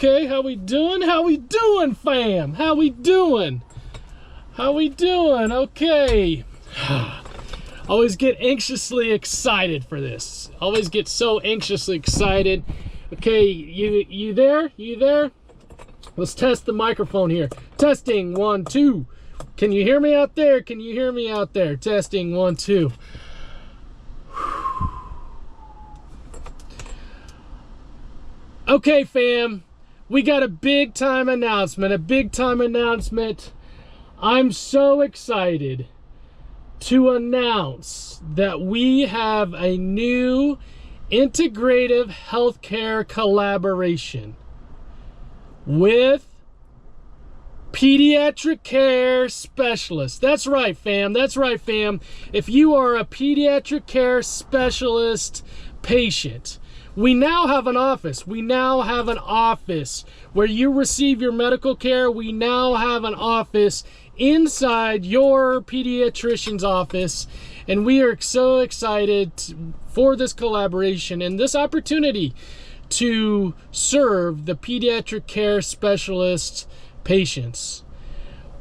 Okay, how we doing? How we doing, fam? How we doing? How we doing? Okay. Always get anxiously excited for this. Always get so anxiously excited. Okay, you there? You there? Let's test the microphone here. Testing, 1, 2. Can you hear me out there? Can you hear me out there? Testing, 1, 2. Okay, fam. We got a big time announcement. I'm so excited to announce that we have a new integrative healthcare collaboration with Pediatric Care Specialists. That's right, fam. That's right, fam. If you are a pediatric care specialist patient, we now have an office. We now have an office where you receive your medical care. We now have an office inside your pediatrician's office, and we are so excited for this collaboration and this opportunity to serve the pediatric care specialist patients.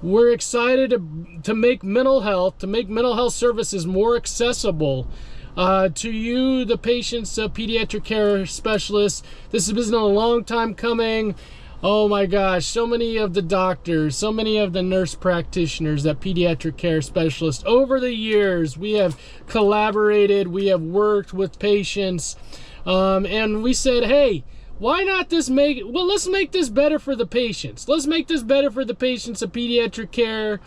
We're excited to make mental health services more accessible to you, the patients, pediatric care specialists. This has been a long time coming. Oh my gosh, so many of the doctors, so many of the nurse practitioners at Pediatric Care Specialists, over the years, we have collaborated, we have worked with patients, and we said, hey, why not let's make this better for the patients. Let's make this better for the patients of pediatric care.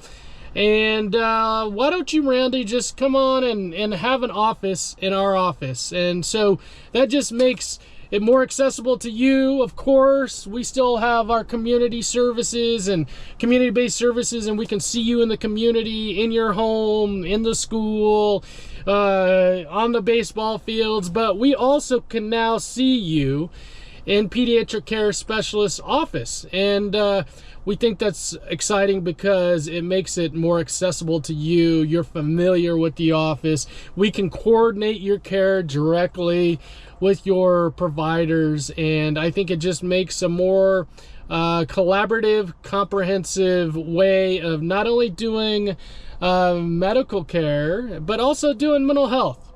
And why don't you, Randy, just come on and have an office in our office. And so that just makes it more accessible to you. Of course, we still have our community services and community-based services, and we can see you in the community, in your home, in the school, on the baseball fields. But we also can now see you in Pediatric Care Specialist office. And we think that's exciting because it makes it more accessible to you. You're familiar with the office. We can coordinate your care directly with your providers, and I think it just makes a more collaborative, comprehensive way of not only doing medical care, but also doing mental health.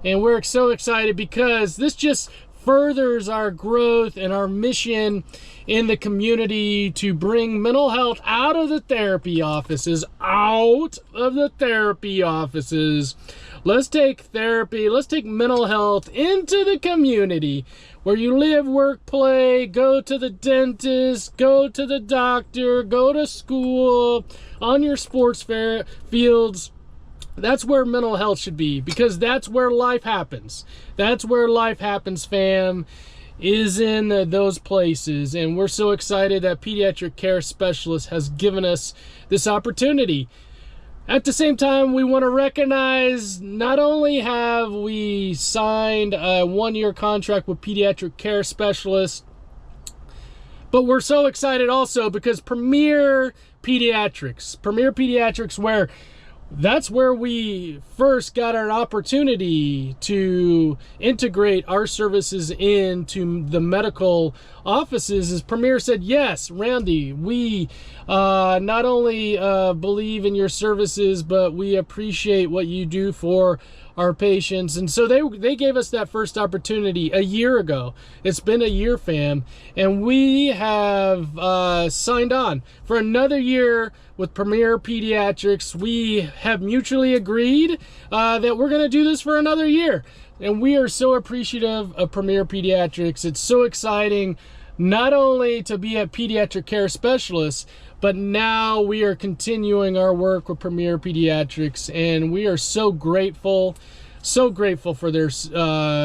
And we're so excited because this just furthers our growth and our mission in the community to bring mental health out of the therapy offices. Let's take therapy, let's take mental health into the community where you live, work, play, go to the dentist, go to the doctor, go to school, on your sports fields. That's where mental health should be, because that's where life happens. That's where life happens, fam, is in those places. And we're so excited that Pediatric Care Specialist has given us this opportunity. At the same time, we want to recognize not only have we signed a 1-year contract with Pediatric Care Specialists, but we're so excited also because Premier Pediatrics, that's where we first got our opportunity to integrate our services into the medical offices, is Premier said, yes, Randy, we not only believe in your services, but we appreciate what you do for our patients. And so they gave us that first opportunity a year ago. It's been a year, fam, and we have signed on for another year with Premier Pediatrics. We have mutually agreed that we're going to do this for another year, and we are so appreciative of Premier Pediatrics. It's so exciting not only to be at Pediatric Care Specialists, but now we are continuing our work with Premier Pediatrics, and we are so grateful for their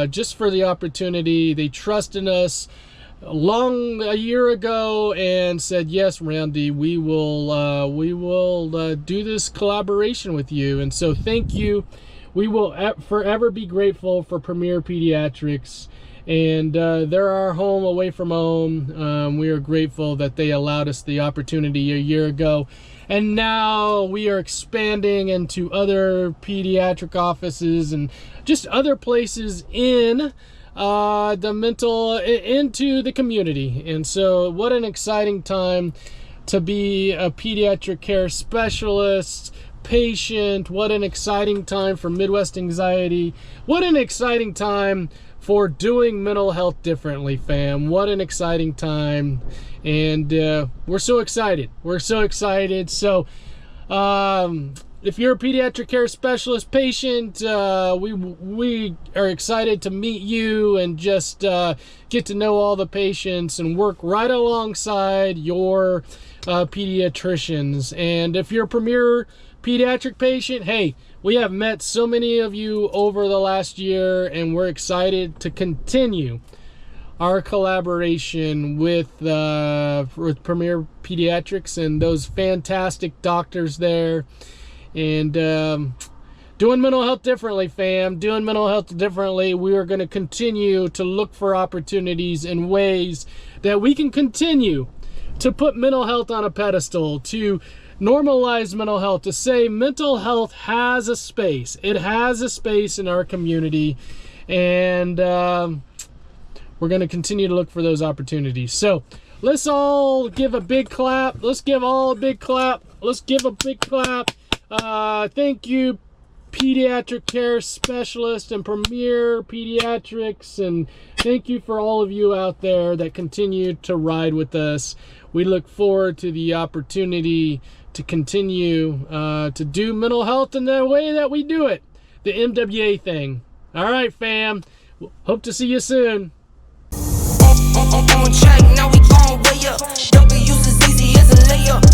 just for the opportunity. They trusted us a year ago and said, yes, Randy, we will do this collaboration with you. And so thank you. We will forever be grateful for Premier Pediatrics, and they're our home away from home. We are grateful that they allowed us the opportunity a year ago, and now we are expanding into other pediatric offices and just other places in the mental into the community. And so what an exciting time to be a pediatric care specialist, patient. What an exciting time for Midwest Anxiety. What an exciting time for doing mental health differently, fam. What an exciting time. And we're so excited. We're so excited. So if you're a pediatric care specialist patient, we are excited to meet you and just get to know all the patients and work right alongside your pediatricians. And if you're a Premier Pediatric patient, hey, we have met so many of you over the last year, and we're excited to continue our collaboration with Premier Pediatrics and those fantastic doctors there. And doing mental health differently, fam. Doing mental health differently. We are going to continue to look for opportunities and ways that we can continue to put mental health on a pedestal, to normalize mental health, to say mental health has a space. It has a space in our community, and we're going to continue to look for those opportunities. So let's all give a big clap. Let's give all a big clap. Let's give a big clap. Thank you, Pediatric Care Specialists and Premier Pediatrics, and thank you for all of you out there that continue to ride with us. We look forward to the opportunity to continue to do mental health in the way that we do it, the MWA thing. All right, fam. Hope to see you soon. On track, now we gon' way up. W's as easy as a layup.